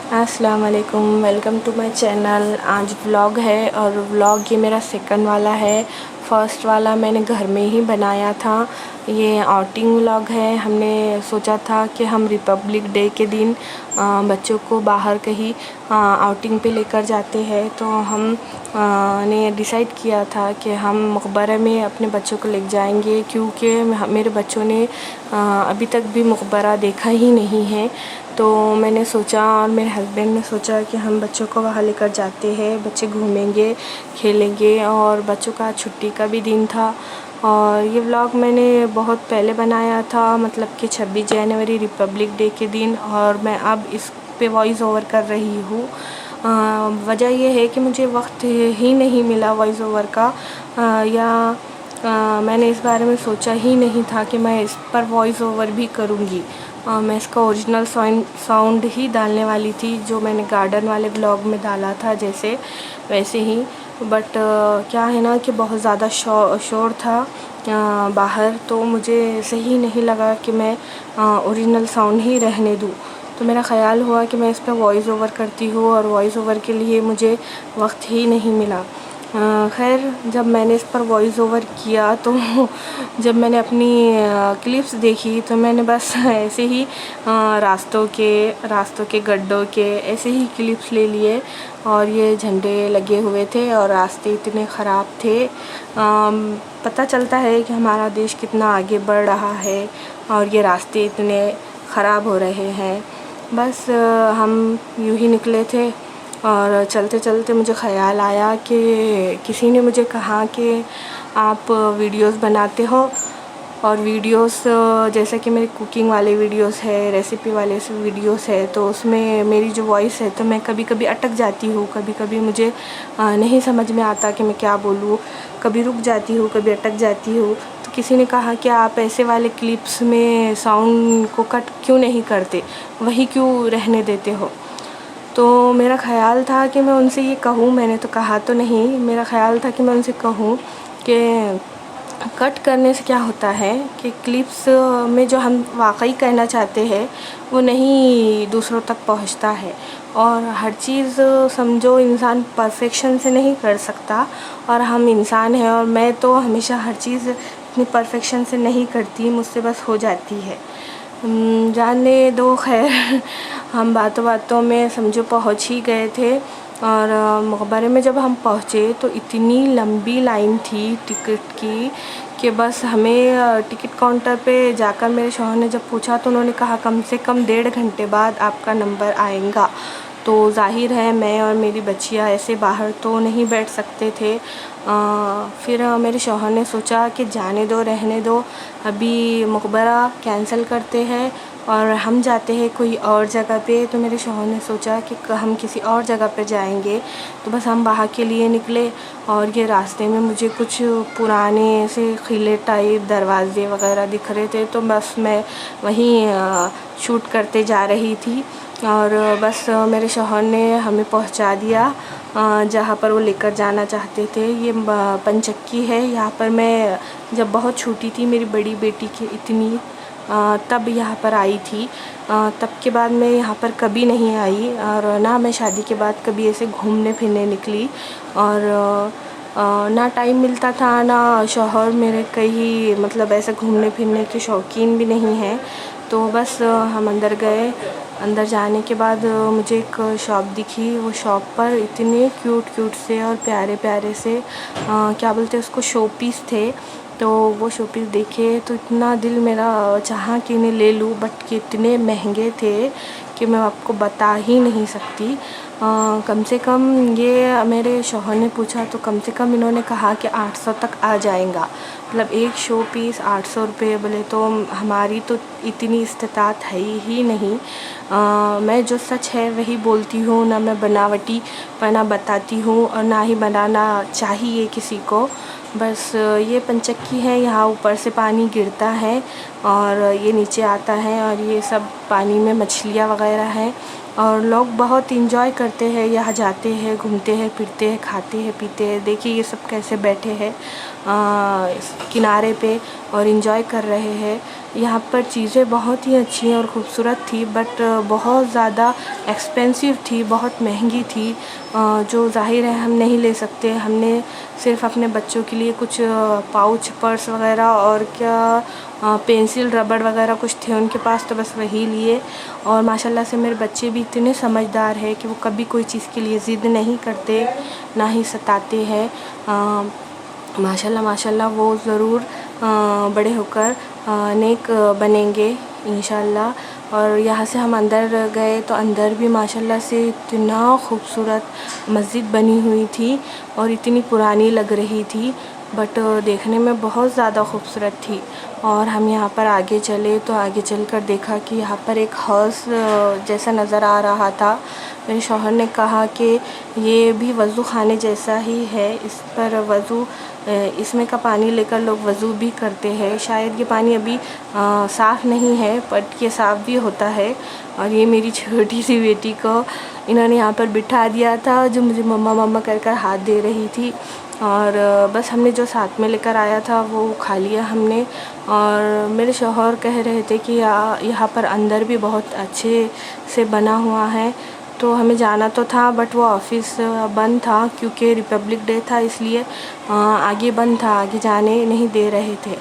अस्सलाम वालेकुम, welcome to my channel. आज व्लॉग है और व्लॉग ये मेरा सेकंड वाला है। फ़र्स्ट वाला मैंने घर में ही बनाया था। ये आउटिंग व्लॉग है। हमने सोचा था कि हम रिपब्लिक डे के दिन बच्चों को बाहर कहीं आउटिंग पे लेकर जाते हैं, तो हम ने डिसाइड किया था कि हम मकबरे में अपने बच्चों को ले जाएंगे, क्योंकि मेरे बच्चों ने अभी तक भी मकबरा देखा ही नहीं है। तो मैंने सोचा और मेरे हस्बैंड ने सोचा कि हम बच्चों को वहाँ लेकर जाते हैं, बच्चे घूमेंगे, खेलेंगे, और बच्चों का छुट्टी का भी दिन था। और ये व्लॉग मैंने बहुत पहले बनाया था, मतलब कि 26 जनवरी रिपब्लिक डे के दिन, और मैं अब इस पे वॉइस ओवर कर रही हूँ। वजह यह है कि मुझे वक्त ही नहीं मिला वॉइस ओवर का, मैंने इस बारे में सोचा ही नहीं था कि मैं इस पर वॉइस ओवर भी करूँगी। मैं इसका ओरिजिनल साउंड ही डालने वाली थी, जो मैंने गार्डन वाले ब्लॉग में डाला था जैसे वैसे ही। बट क्या है ना कि बहुत ज़्यादा शोर था बाहर, तो मुझे सही नहीं लगा कि मैं ओरिजिनल साउंड ही रहने दूँ। तो मेरा ख़्याल हुआ कि मैं इस पर वॉइस ओवर करती हूँ, और वॉइस ओवर के लिए मुझे वक्त ही नहीं मिला। खैर, जब मैंने इस पर वॉइस ओवर किया तो जब मैंने अपनी क्लिप्स देखी तो मैंने बस ऐसे ही रास्तों के गड्ढों के ऐसे ही क्लिप्स ले लिए, और ये झंडे लगे हुए थे और रास्ते इतने ख़राब थे। पता चलता है कि हमारा देश कितना आगे बढ़ रहा है और ये रास्ते इतने ख़राब हो रहे हैं। बस हम यूँ ही निकले थे, और चलते चलते मुझे ख़याल आया कि किसी ने मुझे कहा कि आप वीडियोस बनाते हो, और वीडियोस जैसे कि मेरे कुकिंग वाले वीडियोस है, रेसिपी वाले वीडियोस है, तो उसमें मेरी जो वॉइस है तो मैं कभी कभी अटक जाती हूँ, कभी कभी मुझे नहीं समझ में आता कि मैं क्या बोलूँ, कभी रुक जाती हूँ, कभी अटक जाती हूँ। तो किसी ने कहा कि आप ऐसे वाले क्लिप्स में साउंड को कट क्यों नहीं करते, वही क्यों रहने देते हो। तो मेरा ख़्याल था कि मैं उनसे ये कहूँ, मैंने तो कहा तो नहीं, मेरा ख़्याल था कि मैं उनसे कहूँ कि कट करने से क्या होता है कि क्लिप्स में जो हम वाकई कहना चाहते हैं वो नहीं दूसरों तक पहुंचता है। और हर चीज़ समझो इंसान परफेक्शन से नहीं कर सकता, और हम इंसान हैं, और मैं तो हमेशा हर चीज़ इतनी परफेक्शन से नहीं करती, मुझसे बस हो जाती है। जाने दो, खैर। हम बातों बातों में समझो पहुंच ही गए थे, और मकबरे में जब हम पहुँचे तो इतनी लंबी लाइन थी टिकट की कि बस हमें टिकट काउंटर पे जाकर मेरे शौहर ने जब पूछा तो उन्होंने कहा कम से कम 1.5 घंटे बाद आपका नंबर आएगा। तो ज़ाहिर है मैं और मेरी बच्चियाँ ऐसे बाहर तो नहीं बैठ सकते थे। फिर मेरे शौहर ने सोचा कि जाने दो, रहने दो, अभी मकबरा कैंसिल करते हैं और हम जाते हैं कोई और जगह पे। तो मेरे शौहर ने सोचा कि हम किसी और जगह पे जाएंगे, तो बस हम वहाँ के लिए निकले। और ये रास्ते में मुझे कुछ पुराने ऐसे किले टाइप दरवाज़े वगैरह दिख रहे थे, तो बस मैं वहीं शूट करते जा रही थी, और बस मेरे शौहर ने हमें पहुंचा दिया जहाँ पर वो लेकर जाना चाहते थे। ये पंचक्की है। यहाँ पर मैं जब बहुत छोटी थी, मेरी बड़ी बेटी की इतनी तब यहाँ पर आई थी। तब के बाद मैं यहाँ पर कभी नहीं आई, और ना मैं शादी के बाद कभी ऐसे घूमने फिरने निकली, और ना टाइम मिलता था, ना शौहर मेरे कहीं मतलब ऐसे घूमने फिरने के शौकीन भी नहीं हैं। तो बस हम अंदर गए। अंदर जाने के बाद मुझे एक शॉप दिखी। वो शॉप पर इतने क्यूट से और प्यारे प्यारे से क्या बोलते हैं उसको, शो पीस थे। तो वो शो पीस देखे तो इतना दिल मेरा चाहा कि इन्हें ले लूँ, बट कितने महंगे थे कि मैं आपको बता ही नहीं सकती। कम से कम ये मेरे शौहर ने पूछा तो कम से कम इन्होंने कहा कि 800 तक आ जाएगा, मतलब एक शो पीस 800 रुपये। बोले तो हमारी तो इतनी इस्तेतात है ही नहीं। मैं जो सच है वही बोलती हूँ, ना मैं बनावटी पना बताती हूँ, और ना ही बनाना चाहिए किसी को। बस ये पंचक्की है, यहाँ ऊपर से पानी गिरता है और ये नीचे आता है, और ये सब पानी में मछलियाँ वगैरह हैं। और लोग बहुत इंजॉय करते हैं, यहाँ जाते हैं, घूमते हैं, फिरते हैं, खाते हैं, पीते हैं। देखिए ये सब कैसे बैठे हैं किनारे पे और इंजॉय कर रहे हैं। यहाँ पर चीज़ें बहुत ही अच्छी और ख़ूबसूरत थी, बट बहुत ज़्यादा एक्सपेंसिव थी, बहुत महंगी थी, जो ज़ाहिर है हम नहीं ले सकते। हमने सिर्फ अपने बच्चों के लिए कुछ पाउच, पर्स वगैरह और क्या पेंसिल, रबड़ वगैरह कुछ थे उनके पास, तो बस वही लिए। और माशाल्लाह से मेरे बच्चे भी इतने समझदार हैं कि वो कभी कोई चीज़ के लिए ज़िद नहीं करते, ना ही सताते हैं। माशाल्लाह माशाल्लाह वो ज़रूर बड़े होकर नेक बनेंगे इंशाल्लाह। और यहाँ से हम अंदर गए तो अंदर भी माशाल्लाह से इतना खूबसूरत मस्जिद बनी हुई थी और इतनी पुरानी लग रही थी, बट देखने में बहुत ज़्यादा खूबसूरत थी। और हम यहाँ पर आगे चले तो आगे चलकर देखा कि यहाँ पर एक हाउस जैसा नज़र आ रहा था। मेरे शौहर ने कहा कि ये भी वज़ू खाने जैसा ही है, इस पर वज़ू इसमें का पानी लेकर लोग वज़ू भी करते हैं। शायद ये पानी अभी साफ़ नहीं है, बट ये साफ़ भी होता है। और ये मेरी छोटी सी बेटी को इन्होंने यहाँ पर बिठा दिया था, जो मुझे मम्मा मम्मा कर हाथ दे रही थी। और बस हमने जो साथ में लेकर आया था वो खा लिया हमने। और मेरे शौहर कह रहे थे कि यहाँ पर अंदर भी बहुत अच्छे से बना हुआ है, तो हमें जाना तो था, बट वो ऑफ़िस बंद था क्योंकि रिपब्लिक डे था, इसलिए आगे बंद था, आगे जाने नहीं दे रहे थे।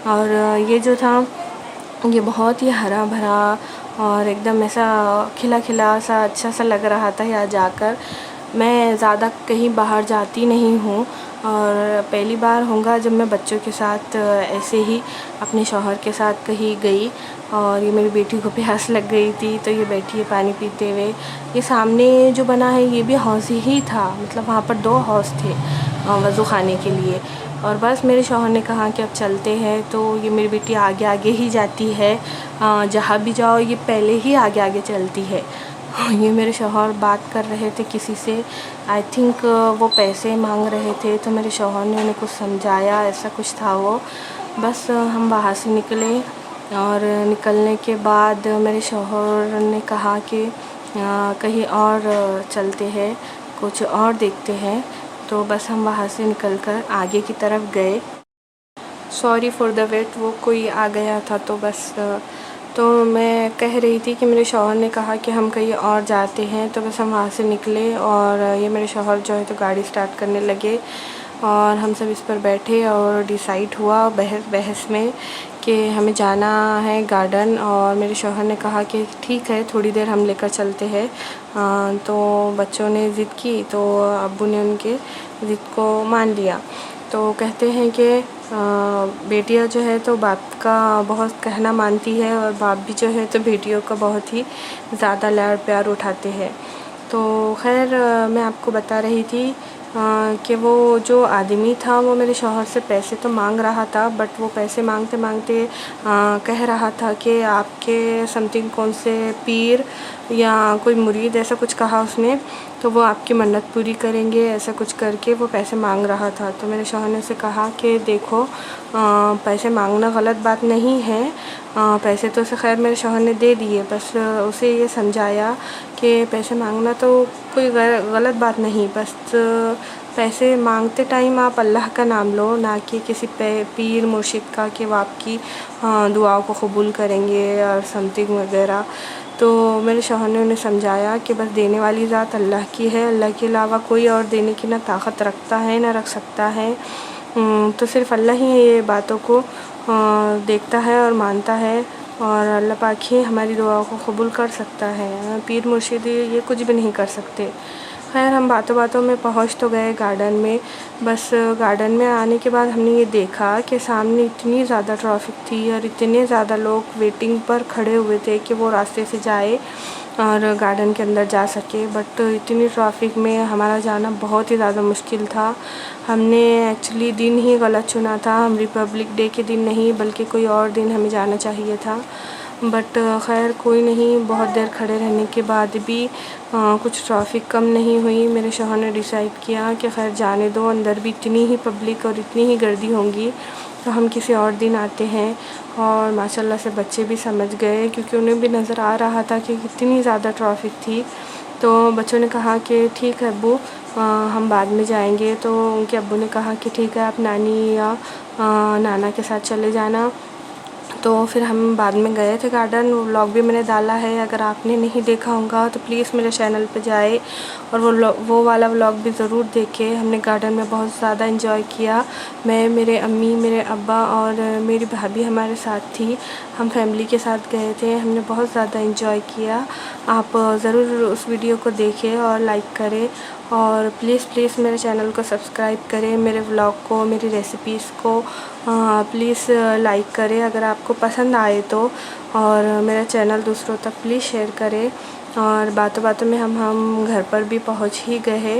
और ये जो था ये बहुत ही हरा भरा और एकदम ऐसा खिला खिला सा अच्छा सा लग रहा था यहाँ जाकर। मैं ज़्यादा कहीं बाहर जाती नहीं हूँ और पहली बार होगा जब मैं बच्चों के साथ ऐसे ही अपने शौहर के साथ कहीं गई। और ये मेरी बेटी को प्यास लग गई थी तो ये बैठी है पानी पीते हुए। ये सामने जो बना है ये भी हौज़ ही था, मतलब वहाँ पर 2 हौज़ थे वज़ू खाने के लिए। और बस मेरे शौहर ने कहा कि अब चलते हैं, तो ये मेरी बेटी आगे आगे ही जाती है, जहाँ भी जाओ ये पहले ही आगे आगे चलती है। ये मेरे शौहर बात कर रहे थे किसी से, आई थिंक वो पैसे मांग रहे थे, तो मेरे शौहर ने उन्हें कुछ समझाया, ऐसा कुछ था वो। बस हम बाहर से निकले और निकलने के बाद मेरे शौहर ने कहा कि कहीं और चलते हैं, कुछ और देखते हैं। तो बस हम वहाँ से निकलकर आगे की तरफ गए। सॉरी फॉर द वेट, वो कोई आ गया था तो बस तो मैं कह रही थी कि मेरे शौहर ने कहा कि हम कहीं और जाते हैं, तो बस हम वहाँ से निकले। और ये मेरे शौहर जो है तो गाड़ी स्टार्ट करने लगे और हम सब इस पर बैठे और डिसाइड हुआ बहस में कि हमें जाना है गार्डन। और मेरे शौहर ने कहा कि ठीक है, थोड़ी देर हम लेकर चलते हैं। तो बच्चों ने ज़िद की तो अब्बू ने उनके ज़िद को मान लिया। तो कहते हैं कि बेटियां जो है तो बाप का बहुत कहना मानती है और बाप भी जो है तो बेटियों का बहुत ही ज़्यादा लाड प्यार उठाते हैं। तो खैर मैं आपको बता रही थी कि वो जो आदमी था वो मेरे शौहर से पैसे तो मांग रहा था, बट वो पैसे मांगते मांगते कह रहा था कि आपके समथिंग कौन से पीर या कोई मुरीद ऐसा कुछ कहा उसने, तो वो आपकी मन्नत पूरी करेंगे, ऐसा कुछ करके वो पैसे मांग रहा था। तो मेरे शौहर ने उसे कहा कि देखो पैसे मांगना गलत बात नहीं है, पैसे तो उसे खैर मेरे शौहर ने दे दिए, बस उसे ये समझाया कि पैसे मांगना तो कोई गलत बात नहीं, बस पैसे मांगते टाइम आप अल्लाह का नाम लो, ना कि किसी पीर मुर्शिद का कि वो आपकी दुआओं को कबूल करेंगे और समथिंग वगैरह। तो मेरे शौहर ने उन्हें समझाया कि बस देने वाली ज़ात अल्लाह की है, अल्लाह के अलावा कोई और देने की ना ताकत रखता है ना रख सकता है। तो सिर्फ़ अल्लाह ही ये बातों को देखता है और मानता है, और अल्लाह पाक ही हमारी दुआओं को कबूल कर सकता है, पीर मुर्शिद ये कुछ भी नहीं कर सकते। खैर हम बातों बातों में पहुंच तो गए गार्डन में। बस गार्डन में आने के बाद हमने ये देखा कि सामने इतनी ज़्यादा ट्रैफिक थी और इतने ज़्यादा लोग वेटिंग पर खड़े हुए थे कि वो रास्ते से जाए और गार्डन के अंदर जा सके, बट इतनी ट्रैफिक में हमारा जाना बहुत ही ज़्यादा मुश्किल था। हमने एक्चुअली दिन ही गलत चुना था, हम रिपब्लिक डे के दिन नहीं बल्कि कोई और दिन हमें जाना चाहिए था, बट खैर कोई नहीं, बहुत देर खड़े रहने के बाद भी कुछ ट्रैफिक कम नहीं हुई। मेरे शौहर ने डिसाइड किया कि खैर जाने दो, अंदर भी इतनी ही पब्लिक और इतनी ही गर्दी होंगी, तो हम किसी और दिन आते हैं। और माशाल्लाह से बच्चे भी समझ गए, क्योंकि उन्हें भी नज़र आ रहा था कि कितनी ज़्यादा ट्रैफिक थी। तो बच्चों ने कहा कि ठीक है अब्बू, हम बाद में जाएंगे। तो उनके अब्बू ने कहा कि ठीक है, आप नानी या नाना के साथ चले जाना। तो फिर हम बाद में गए थे गार्डन। वो व्लॉग भी मैंने डाला है, अगर आपने नहीं देखा होगा तो प्लीज़ मेरे चैनल पे जाए और वो वाला व्लॉग भी ज़रूर देखें। हमने गार्डन में बहुत ज़्यादा एंजॉय किया। मैं, मेरे अम्मी, मेरे अब्बा और मेरी भाभी हमारे साथ थी। हम फैमिली के साथ गए थे, हमने बहुत ज़्यादा एंजॉय किया। आप ज़रूर उस वीडियो को देखें और लाइक करें, और प्लीज़ मेरे चैनल को सब्सक्राइब करें, मेरे व्लॉग को, मेरी रेसिपीज़ को प्लीज़ लाइक करें अगर आपको पसंद आए तो। और मेरा चैनल दूसरों तक प्लीज़ शेयर करें। और बातों बातों में हम घर पर भी पहुंच ही गए।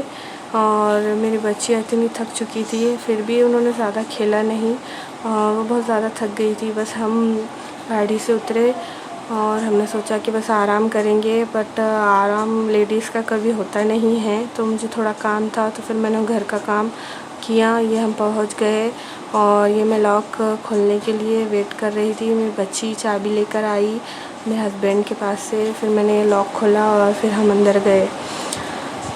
और मेरी बच्ची इतनी थक चुकी थी, फिर भी उन्होंने ज़्यादा खेला नहीं, वो बहुत ज़्यादा थक गई थी। बस हम गाड़ी से उतरे और हमने सोचा कि बस आराम करेंगे, बट आराम लेडीज़ का कभी होता नहीं है। तो मुझे थोड़ा काम था, तो फिर मैंने घर का काम किया। ये हम पहुंच गए और ये मैं लॉक खोलने के लिए वेट कर रही थी। मेरी बच्ची चाबी लेकर आई मेरे हस्बैंड के पास से, फिर मैंने लॉक खोला और फिर हम अंदर गए।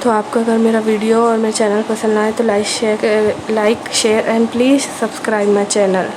तो आपको अगर मेरा वीडियो और मेरा चैनल पसंद आए तो like share and please subscribe my channel.